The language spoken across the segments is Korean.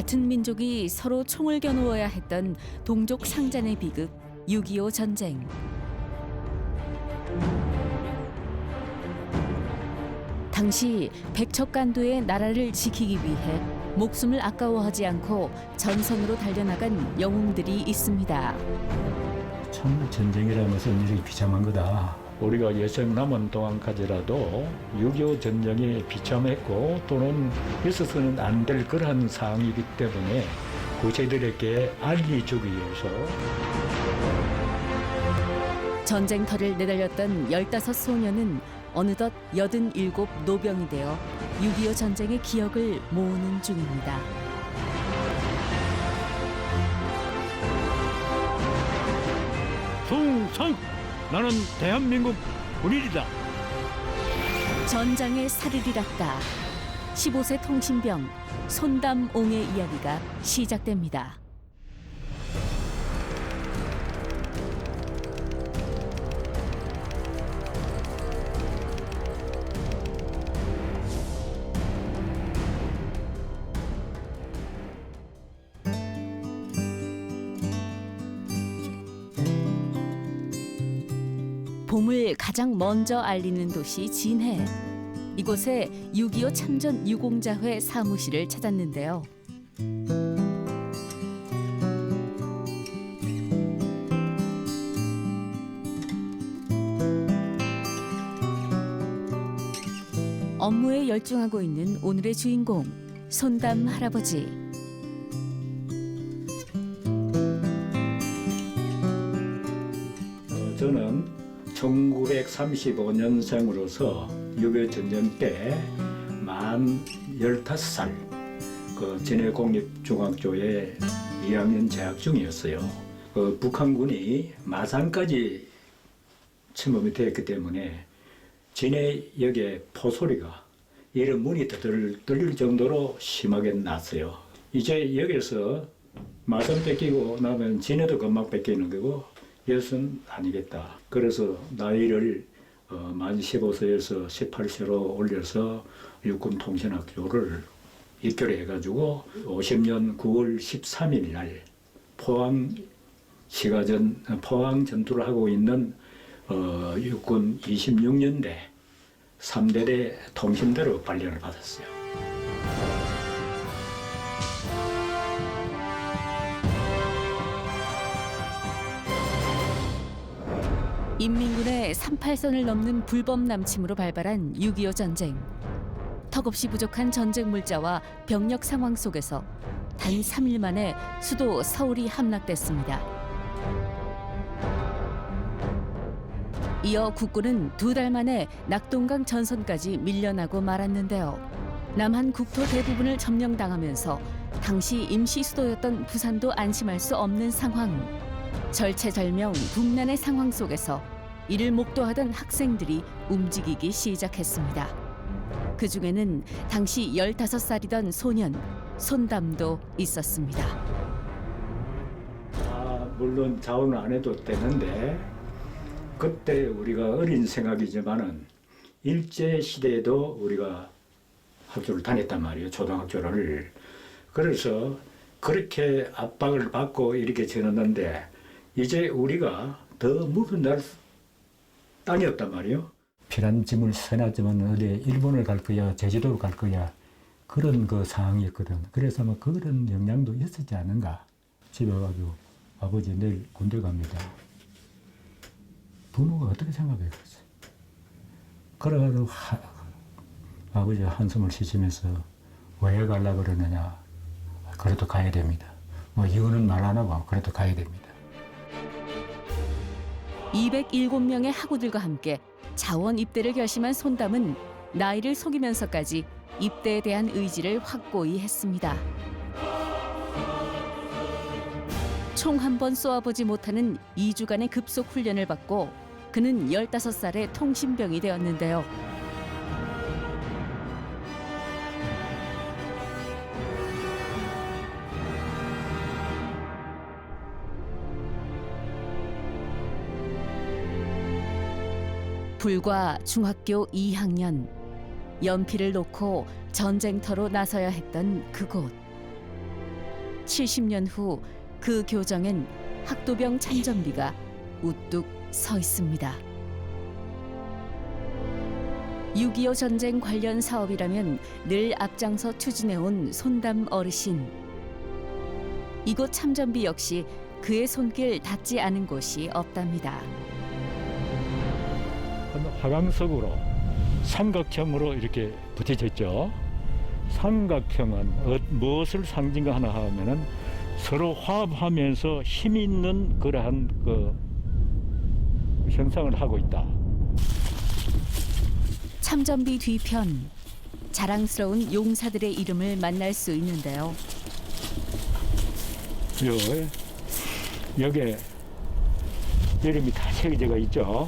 같은 민족이 서로 총을 겨누어야 했던 동족 상잔의 비극 6.25 전쟁. 당시 백척간도의 나라를 지키기 위해 목숨을 아까워하지 않고 전선으로 달려나간 영웅들이 있습니다. 참 전쟁이라는 것은 이렇게 비참한 거다. 우리가 여생 남은 동안까지라도 6.25 전쟁이 비참했고 또는 있어서는 안 될 그러한 상황이기 때문에 구세들에게 알려주기 위해서 전쟁터를 내달렸던 15소녀는 어느덧 87 노병이 되어 6.25 전쟁의 기억을 모으는 중입니다. 충성! 나는 대한민국 군인이다. 전장의 살을 잃었다. 15세 통신병 손담옹의 이야기가 시작됩니다. 봄을 가장 먼저 알리는 도시 진해. 이곳에 6.25 참전 유공자회 사무실을 찾았는데요. 업무에 열중하고 있는 오늘의 주인공, 손담 할아버지. 저는 1935년생으로서 6.25 전쟁 때 만 15살 그 진해공립중학교에 2학년 재학 중이었어요. 그 북한군이 마산까지 침범이 되었기 때문에 진해역의 포소리가 이런 문이 들릴 정도로 심하게 났어요. 이제 여기서 마산 뺏기고 나면 진해도 금방 뺏기는 거고 이것은 아니겠다. 그래서 나이를 만 15세에서 18세로 올려서 육군통신학교를 입결해가지고 50년 9월 13일 날 포항 전투를 하고 있는 육군 26년대 3대대 통신대로 발령을 받았어요. 인민군의 38선을 넘는 불법 남침으로 발발한 6.25 전쟁. 턱없이 부족한 전쟁 물자와 병력 상황 속에서 단 3일 만에 수도 서울이 함락됐습니다. 이어 국군은 2달 만에 낙동강 전선까지 밀려나고 말았는데요. 남한 국토 대부분을 점령당하면서 당시 임시 수도였던 부산도 안심할 수 없는 상황. 절체절명 국난의 상황 속에서 이를 목도하던 학생들이 움직이기 시작했습니다. 그 중에는 당시 15살이던 소년 손담도 있었습니다. 물론 자원을 안 해도 되는데 그때 우리가 어린 생각이지만은 일제 시대에도 우리가 학교를 다녔단 말이에요. 초등학교를. 그래서 그렇게 압박을 받고 이렇게 지냈는데 이제 우리가 더 물러날 땅이 없단 말이에요. 피난짐을 써놨지만 어디 일본을 갈 거야, 제주도를 갈 거야 그런 그 상황이었거든. 그래서 아마 그런 영향도 있었지 않은가. 집에 가지고 아버지 내일 군대 갑니다. 부모가 어떻게 생각했겠어요? 그래가지고 아버지 한숨을 쉬시면서 왜 가려고 그러느냐. 그래도 가야 됩니다. 뭐 이거는 말 안 하고 그래도 가야 됩니다. 207명의 학우들과 함께 자원 입대를 결심한 손담은 나이를 속이면서까지 입대에 대한 의지를 확고히 했습니다. 총 한 번 쏘아보지 못하는 2주간의 급속 훈련을 받고 그는 15살의 통신병이 되었는데요. 불과 중학교 2학년, 연필을 놓고 전쟁터로 나서야 했던 그곳. 70년 후 그 교정엔 학도병 참전비가 우뚝 서 있습니다. 6.25 전쟁 관련 사업이라면 늘 앞장서 추진해온 손담 어르신. 이곳 참전비 역시 그의 손길 닿지 않은 곳이 없답니다. 화강석으로 삼각형으로 이렇게 붙여져 있죠. 삼각형은 무엇을 상징하나 하면은 서로 화합하면서 힘 있는 그러한 형상을 하고 있다. 참전비 뒤편 자랑스러운 용사들의 이름을 만날 수 있는데요. 여기에 이름이 다 새겨져 있죠.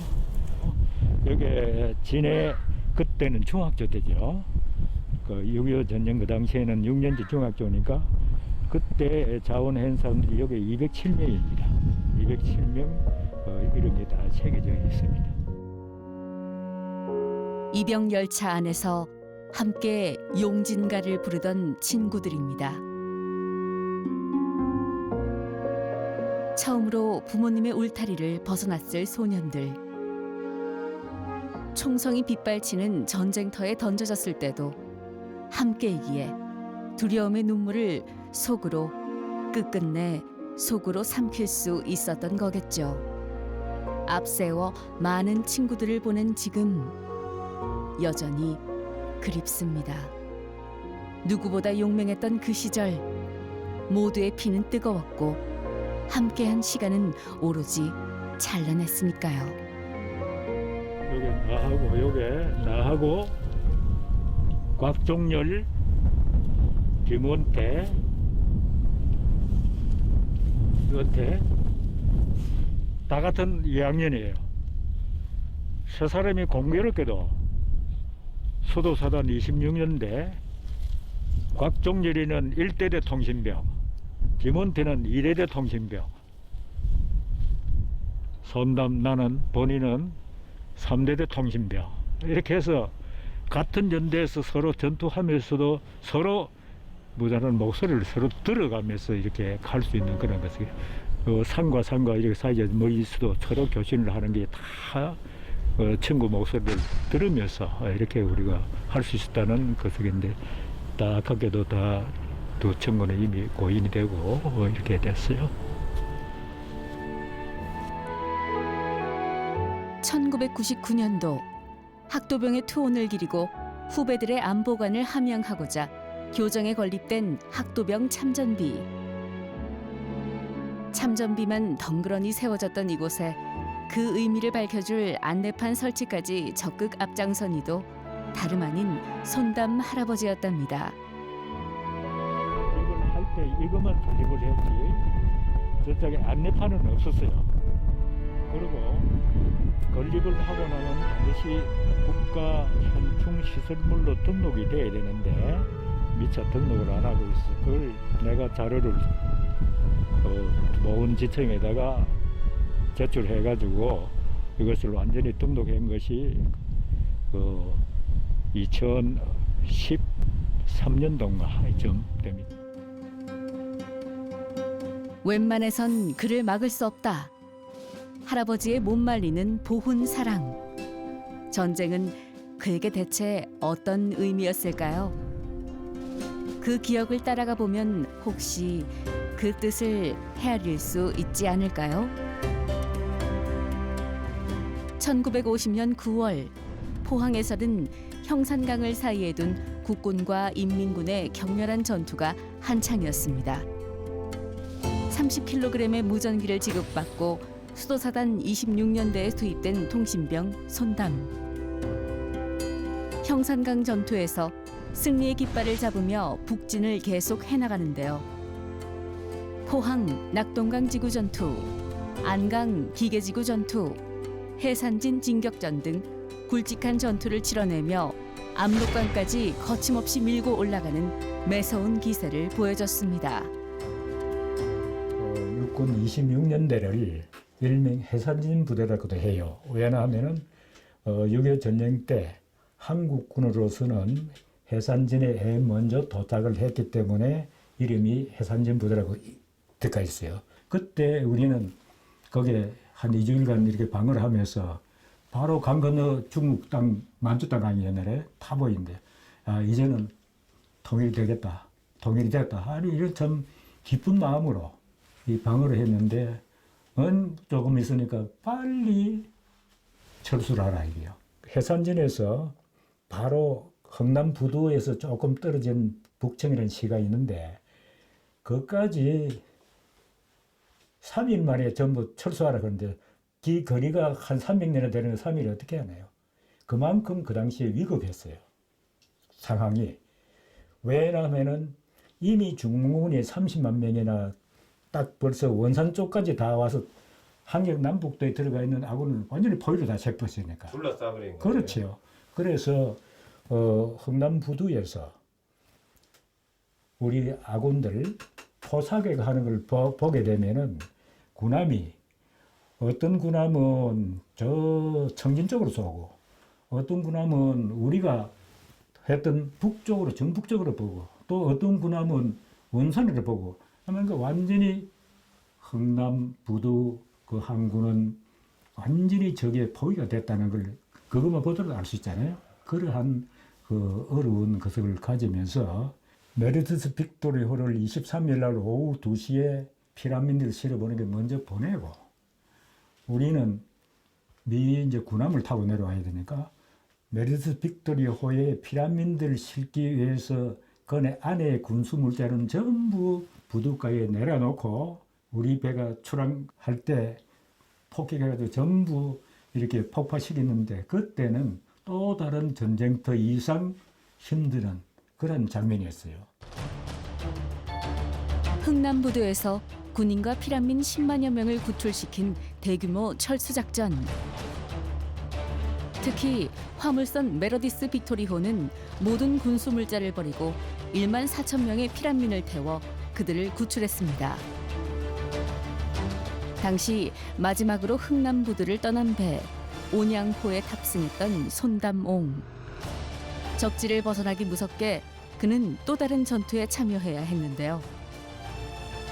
여기에 진해 그때는 중학교 때죠. 6.25 전쟁 그 당시에는 6년제 중학교니까 그때 자원한 사람들이 여기 207명입니다. 207명 이름이 다 새겨져 있습니다. 이병 열차 안에서 함께 용진가를 부르던 친구들입니다. 처음으로 부모님의 울타리를 벗어났을 소년들. 총성이 빗발치는 전쟁터에 던져졌을 때도 함께이기에 두려움의 눈물을 속으로 끝끝내 속으로 삼킬 수 있었던 거겠죠. 앞세워 많은 친구들을 보낸 지금 여전히 그립습니다. 누구보다 용맹했던 그 시절 모두의 피는 뜨거웠고 함께한 시간은 오로지 찬란했으니까요. 요게 나하고 곽종열, 김원태, 다 같은 2학년이에요. 세 사람이 공교롭게도 수도사단 26년대, 곽종열이는 1대대 통신병, 김원태는 2대대 통신병, 손담 나는 본인은 3대대 통신병. 이렇게 해서 같은 연대에서 서로 전투하면서도 서로 무단한 목소리를 서로 들어가면서 이렇게 갈 수 있는 그런 것이 산과 산과 이렇게 사이에 멀리서도 서로 교신을 하는 게 다 친구 목소리를 들으면서 이렇게 우리가 할 수 있었다는 것인데 다 아깝게도 다 두 친구는 이미 고인이 되고 이렇게 됐어요. 1999년도 학도병의 투혼을 기리고 후배들의 안보관을 함양하고자 교정에 건립된 학도병 참전비. 참전비만 덩그러니 세워졌던 이곳에 그 의미를 밝혀줄 안내판 설치까지 적극 앞장선 이도 다름 아닌 손담 할아버지였답니다. 이걸 할 때 이것만 조립을 했지 저쪽에 안내판은 없었어요. 그리고 건립을 하고 나면 반드시 국가 현충 시설물로 등록이 돼야 되는데 미처 등록을 안 하고 있어. 그걸 내가 자료를 보훈지청에다가 제출해가지고 이것을 완전히 등록한 것이 2013년도인가 이쯤 됩니다. 웬만해선 그를 막을 수 없다. 할아버지의 못 말리는 보훈 사랑. 전쟁은 그에게 대체 어떤 의미였을까요? 그 기억을 따라가 보면 혹시 그 뜻을 헤아릴 수 있지 않을까요? 1950년 9월 포항에서는 형산강을 사이에 둔 국군과 인민군의 격렬한 전투가 한창이었습니다. 30kg의 무전기를 지급받고 수도사단 26년대에 투입된 통신병 손담. 형산강 전투에서 승리의 깃발을 잡으며 북진을 계속 해나가는데요. 포항 낙동강 지구 전투, 안강 기계지구 전투, 해산진 진격전 등 굵직한 전투를 치러내며 압록강까지 거침없이 밀고 올라가는 매서운 기세를 보여줬습니다. 육군 26년대를 일명 해산진 부대라고도 해요. 왜냐하면은 6.25 전쟁 때 한국군으로서는 해산진에 먼저 도착을 했기 때문에 이름이 해산전 부대라고 들어가 있어요. 그때 우리는 거기에 한 2주일간 이렇게 방어를 하면서 바로 강 건너 중국 땅, 만주 땅 강이 옛날에 다 보이는데, 아, 이제는 통일이 되겠다. 통일이 됐다. 아니, 이런 참 기쁜 마음으로 이 방어를 했는데, 조금 있으니까 빨리 철수를 하라, 이게요. 해산전에서 바로 흥남 부두에서 조금 떨어진 북청이라는 시가 있는데, 그까지 3일 만에 전부 철수하라 그러는데, 그 거리가 한 300년이나 되는 3일을 어떻게 하나요? 그만큼 그 당시에 위급했어요. 상황이. 왜냐하면은 이미 중국군이 30만 명이나 딱 벌써 원산 쪽까지 다 와서 한경 남북도에 들어가 있는 아군을 완전히 포위로 다 체포했으니까. 둘러싸버린 거예요. 그렇죠. 그래서 흥남 부두에서 우리 아군들 포사격하는 걸 보게 되면은 군함이 어떤 군함은 저 청진 쪽으로 쏘고 어떤 군함은 우리가 했던 북쪽으로 정북쪽으로 보고 또 어떤 군함은 원산으로 보고 하면 완전히 흥남 부두 그 항구는 완전히 적의 포위가 됐다는 걸 그것만 보더라도 알 수 있잖아요. 그러한 그 어려운 것을 가지면서 메르디스 빅토리호를 23일 날 오후 2시에 피라미드를 실어보는 게 먼저 보내고 우리는 미 이제 군함을 타고 내려와야 되니까 메르디스 빅토리호에 피라미드를 실기 위해서 그 안에 군수 물자는 전부 부둣가에 내려놓고 우리 배가 출항할 때 폭격해가지고 전부 이렇게 폭파시키는데 그때는 또 다른 전쟁터 이상 힘드는 그런 장면이었어요. 흥남부두에서 군인과 피란민 10만여 명을 구출시킨 대규모 철수작전. 특히 화물선 메르디스 빅토리호는 모든 군수물자를 버리고 1만 4천 명의 피란민을 태워 그들을 구출했습니다. 당시 마지막으로 흥남부두를 떠난 배 온양호에 탑승했던 손담옹. 적지를 벗어나기 무섭게 그는 또 다른 전투에 참여해야 했는데요.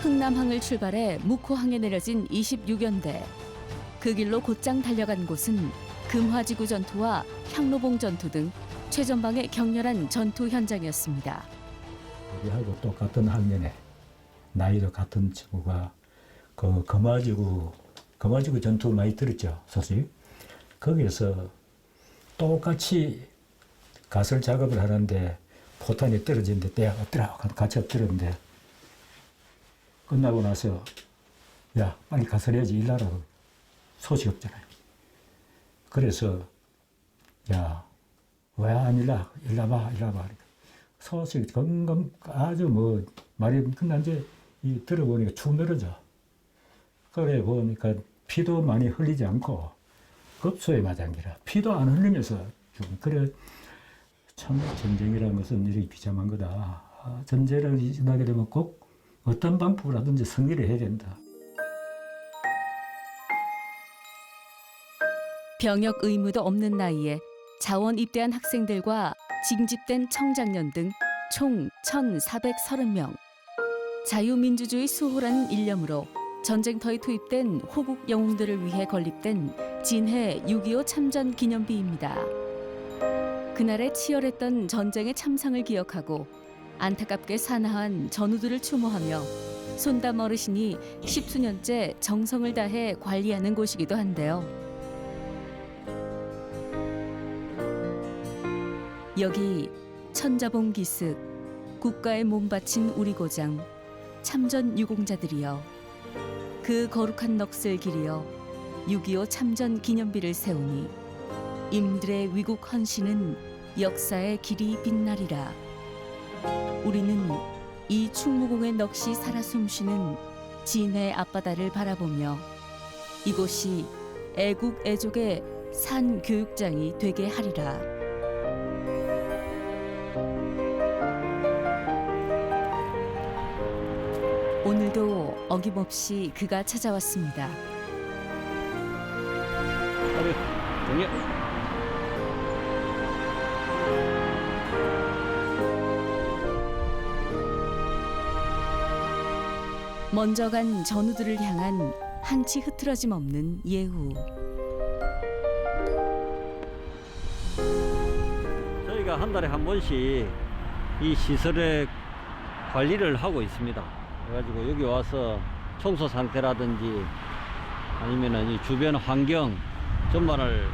흥남항을 출발해 묵호항에 내려진 26연대. 그 길로 곧장 달려간 곳은 금화지구 전투와 향로봉 전투 등 최전방의 격렬한 전투 현장이었습니다. 우리하고 똑같은 학년에 나이도 같은 친구가 그 금화지구 전투 많이 들었죠, 소식? 거기에서 똑같이 가설 작업을 하는데 포탄이 떨어지는데 내가 엎드려 같이 엎드렸는데 끝나고 나서 야 빨리 가설해야지 일하라고 소식 없잖아요. 그래서 야 왜 안 일나봐 소식 건강 아주 뭐 말이 끝난지 들어보니까 축 늘어져. 그래 보니까 피도 많이 흘리지 않고 급소에 맞은기라 피도 안 흘리면서 좀 그래 참 전쟁이라는 것은 이렇게 비참한 거다. 전쟁을 일어나게 되면 꼭 어떤 방법을 하든지 승리를 해야 된다. 병역 의무도 없는 나이에 자원 입대한 학생들과 징집된 청장년 등 총 1,430명. 자유민주주의 수호라는 일념으로 전쟁터에 투입된 호국 영웅들을 위해 건립된 진해 6.25 참전 기념비입니다. 그날의 치열했던 전쟁의 참상을 기억하고 안타깝게 사나한 전우들을 추모하며 손담 어르신이 10수년째 정성을 다해 관리하는 곳이기도 한데요. 여기 천자봉 기슭, 국가에 몸바친 우리 고장, 참전 유공자들이여 그 거룩한 넋을 기리어 6.25 참전 기념비를 세우니 임들의 위국 헌신은 역사의 길이 빛나리라. 우리는 이 충무공의 넋이 살아 숨쉬는 진해 앞바다를 바라보며 이곳이 애국 애족의 산 교육장이 되게 하리라. 오늘도 어김없이 그가 찾아왔습니다. 동해. 먼저 간 전우들을 향한 한치 흐트러짐 없는 예우. 저희가 한 달에 한 번씩 이 시설의 관리를 하고 있습니다. 그래가지고 여기 와서 청소 상태라든지 아니면은 이 주변 환경 전반을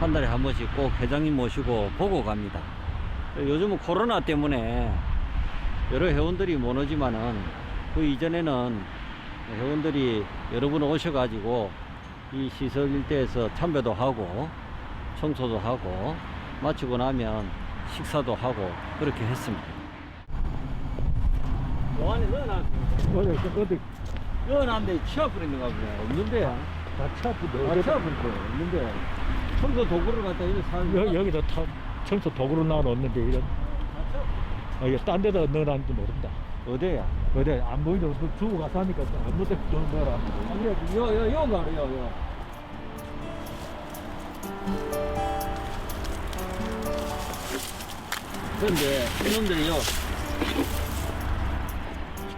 한 달에 한 번씩 꼭 회장님 모시고 보고 갑니다. 요즘은 코로나 때문에 여러 회원들이 못 오지만은 그 이전에는 회원들이 여러 분 오셔가지고 이 시설 일대에서 참배도 하고 청소도 하고 마치고 나면 식사도 하고 그렇게 했습니다. 요 안에 어디 넣어놨는데 치아풀 있는가 보네. 없는데. 다 차프도 치아풀 없는데. 청소 도구를 갖다 이렇게 사는 여기도 청소 도구로 나눠놓는데 이런 이게 딴 데다 넣어놨는지 모른다. 어디야? 어디 안 보이도 주고 가서 하니까 아무 데나 넣어라. 그래, 요 가요. 그런데 이놈들이요.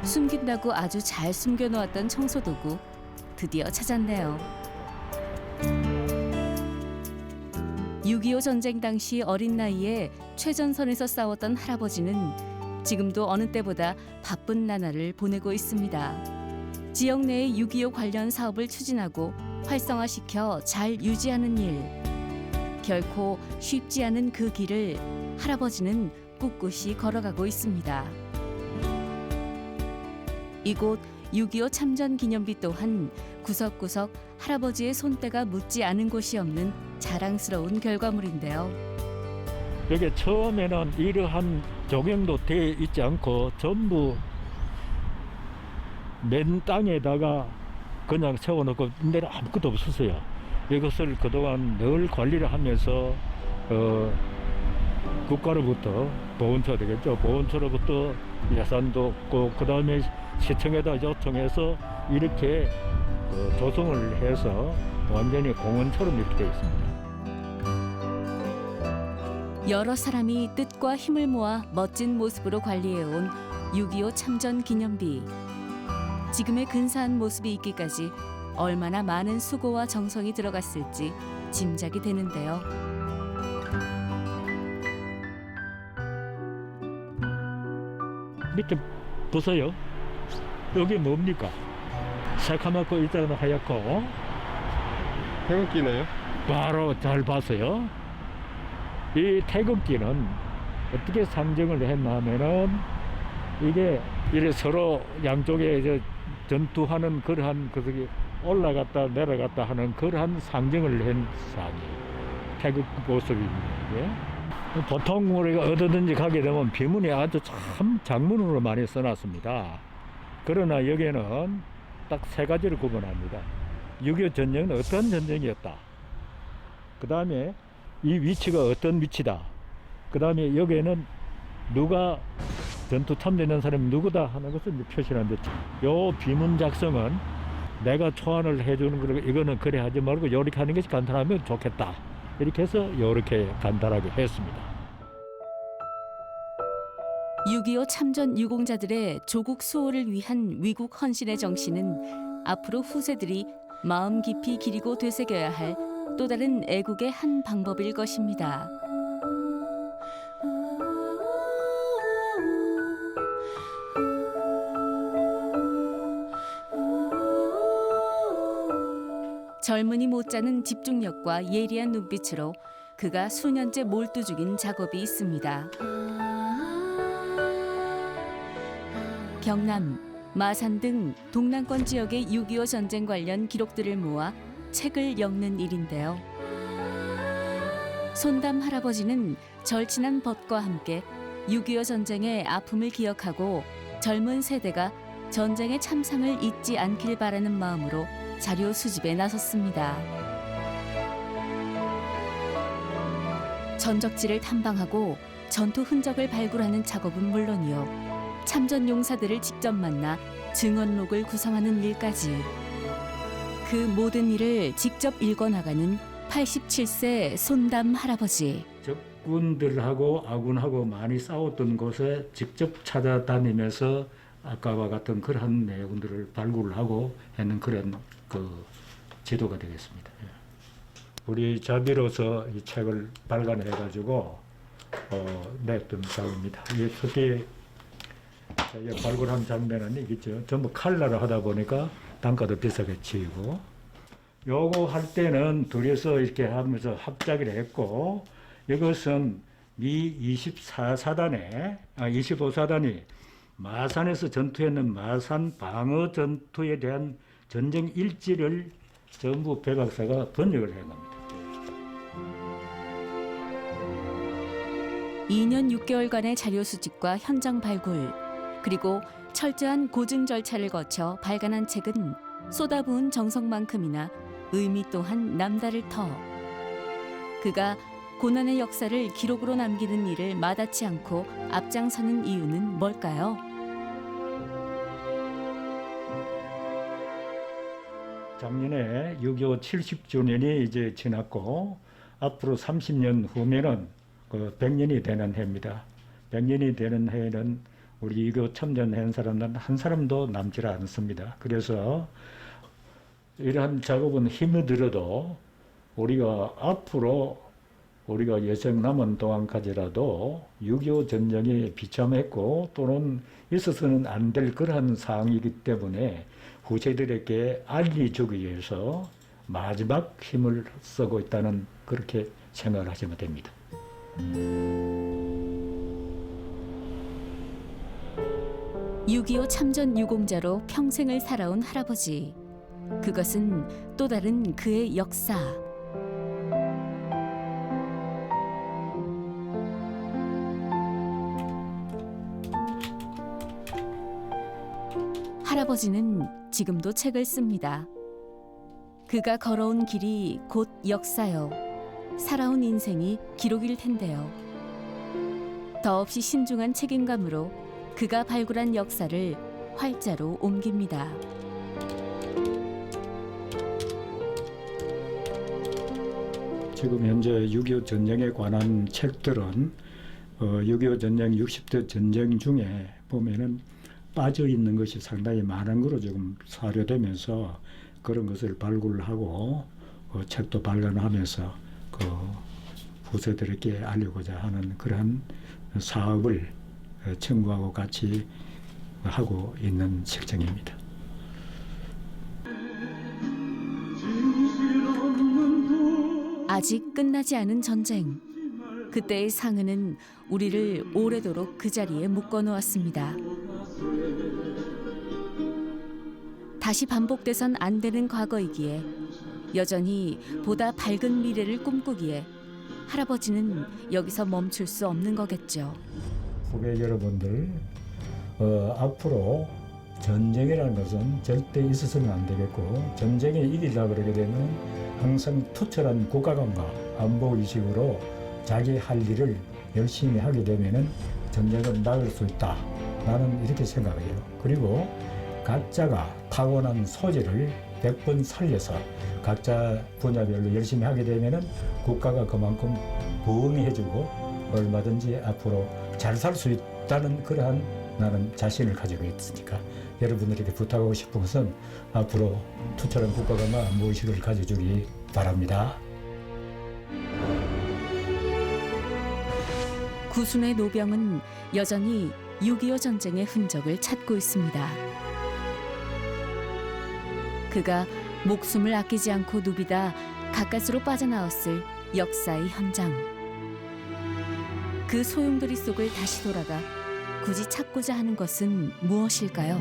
숨긴다고 아주 잘 숨겨놓았던 청소도구 드디어 찾았네요. 6.25 전쟁 당시 어린 나이에 최전선에서 싸웠던 할아버지는 지금도 어느 때보다 바쁜 나날을 보내고 있습니다. 지역 내의 6.25 관련 사업을 추진하고 활성화시켜 잘 유지하는 일. 결코 쉽지 않은 그 길을 할아버지는 꿋꿋이 걸어가고 있습니다. 이곳 6.25 참전 기념비 또한 구석구석 할아버지의 손때가 묻지 않은 곳이 없는 자랑스러운 결과물인데요. 여기 처음에는 이러한 조경도 돼 있지 않고 전부 맨 땅에다가 그냥 세워놓고 내려 아무것도 없었어요. 이것을 그동안 늘 관리를 하면서 국가로부터 보훈처 되겠죠. 보훈처로부터 예산도 없고 그 다음에 시청에다 요청해서 이렇게 조성을 해서 완전히 공원처럼 이렇게 되어 있습니다. 여러 사람이 뜻과 힘을 모아 멋진 모습으로 관리해온 6.25 참전 기념비. 지금의 근사한 모습이 있기까지 얼마나 많은 수고와 정성이 들어갔을지 짐작이 되는데요. 밑에 보세요. 여기 뭡니까? 새카맣고 있다는 하얗고 태극기네요. 바로 잘 봤어요. 이 태극기는 어떻게 상징을 했나 하면은 이게 이래 서로 양쪽에 이제 전투하는 그러한 그게 올라갔다 내려갔다 하는 그러한 상징을 한 상이에요. 태극 모습입니다. 이게. 보통 우리가 어디든지 가게 되면 비문이 아주 참 장문으로 많이 써놨습니다. 그러나 여기에는 딱 세 가지를 구분합니다. 6.25 전쟁은 어떤 전쟁이었다. 그 다음에 이 위치가 어떤 위치다. 그 다음에 여기에는 누가 전투 참전한 사람이 누구다 하는 것을 이제 표시하는데, 요 비문 작성은 내가 초안을 해주는 거, 이거는 그래 하지 말고 요렇게 하는 것이 간단하면 좋겠다. 이렇게 해서 요렇게 간단하게 했습니다. 6.25 참전 유공자들의 조국 수호를 위한 위국 헌신의 정신은 앞으로 후세들이 마음 깊이 기리고 되새겨야 할 또 다른 애국의 한 방법일 것입니다. 젊은이 못지않은 집중력과 예리한 눈빛으로 그가 수년째 몰두 중인 작업이 있습니다. 경남, 마산 등 동남권 지역의 6.25 전쟁 관련 기록들을 모아 책을 엮는 일인데요. 손담 할아버지는 절친한 벗과 함께 6.25 전쟁의 아픔을 기억하고 젊은 세대가 전쟁의 참상을 잊지 않길 바라는 마음으로 자료 수집에 나섰습니다. 전적지를 탐방하고 전투 흔적을 발굴하는 작업은 물론이요, 참전 용사들을 직접 만나 증언록을 구성하는 일까지, 그 모든 일을 직접 읽어나가는 87세 손담 할아버지. 적군들하고 아군하고 많이 싸웠던 곳에 직접 찾아다니면서 아까와 같은 그러한 내용들을 발굴을 하고 하는 그런 그 지도가 되겠습니다. 예. 우리 자비로서 이 책을 발간해 가지고 냈던 작업입니다. 이 특히 저희가 발굴한 장면은 이겠죠. 전부 칼라를 하다 보니까 단가도 비싸게 치이고, 요거 할 때는 둘이서 이렇게 하면서 합작을 했고, 이것은 미 25사단이 마산에서 전투했는 마산 방어 전투에 대한 전쟁 일지를 전부 배 박사가 번역을 한 겁니다. 2년 6개월간의 자료 수집과 현장 발굴, 그리고 철저한 고증 절차를 거쳐 발간한 책은 쏟아부은 정성만큼이나 의미 또한 남다를 터. 그가 고난의 역사를 기록으로 남기는 일을 마다치 않고 앞장서는 이유는 뭘까요? 작년에 6.25 70주년이 이제 지났고, 앞으로 30년 후면은 그 100년이 되는 해입니다. 100년이 되는 해에는 우리 6.25 참전한 사람들은 한 사람도 남지 않습니다. 그래서 이러한 작업은 힘이 들어도 우리가 앞으로 우리가 여생 남은 동안까지라도 6.25 전쟁에 비참했고 또는 있어서는 안 될 그러한 사항이기 때문에 후세들에게 알려주기 위해서 마지막 힘을 쓰고 있다는 그렇게 생각을 하시면 됩니다. 6.25 참전 유공자로 평생을 살아온 할아버지. 그것은 또 다른 그의 역사. 할아버지는 지금도 책을 씁니다. 그가 걸어온 길이 곧 역사요. 살아온 인생이 기록일 텐데요. 더없이 신중한 책임감으로 그가 발굴한 역사를 활자로 옮깁니다. 지금 현재 6.25 전쟁에 관한 책들은 6.25 전쟁 60대 전쟁 중에 보면은 빠져 있는 것이 상당히 많은 거로 지금 사료되면서 그런 것을 발굴하고 책도 발간하면서 그 후세들에게 알리고자 하는 그러한 사업을 청구하고 같이 하고 있는 책정입니다. 아직 끝나지 않은 전쟁. 그때의 상흔은 우리를 오래도록 그 자리에 묶어놓았습니다. 다시 반복돼선 안 되는 과거이기에, 여전히 보다 밝은 미래를 꿈꾸기에 할아버지는 여기서 멈출 수 없는 거겠죠. 후배 여러분들, 앞으로 전쟁이라는 것은 절대 있어서는 안 되겠고, 전쟁에 이기려고 그러게 되면 항상 투철한 국가관과 안보의식으로 자기 할 일을 열심히 하게 되면은 전쟁을 막을 수 있다. 나는 이렇게 생각해요. 그리고 각자가 타고난 소질을 100번 살려서 각자 분야별로 열심히 하게 되면은 국가가 그만큼 부응해주고 얼마든지 앞으로 잘 살 수 있다는 그러한 나는 자신을 가지고 있으니까 여러분들에게 부탁하고 싶은 것은 앞으로 투철한 국가관과 안보의식을 가져주기 바랍니다. 구순의 노병은 여전히 6.25 전쟁의 흔적을 찾고 있습니다. 그가 목숨을 아끼지 않고 누비다 가까스로 빠져나왔을 역사의 현장. 그 소용돌이 속을 다시 돌아가 굳이 찾고자 하는 것은 무엇일까요?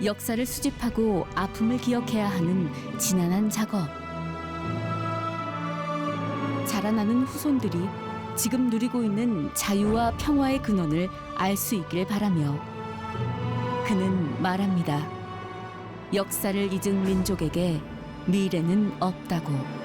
역사를 수집하고 아픔을 기억해야 하는 지난한 작업. 자라나는 후손들이 지금 누리고 있는 자유와 평화의 근원을 알 수 있길 바라며 그는 말합니다. 역사를 잊은 민족에게 미래는 없다고.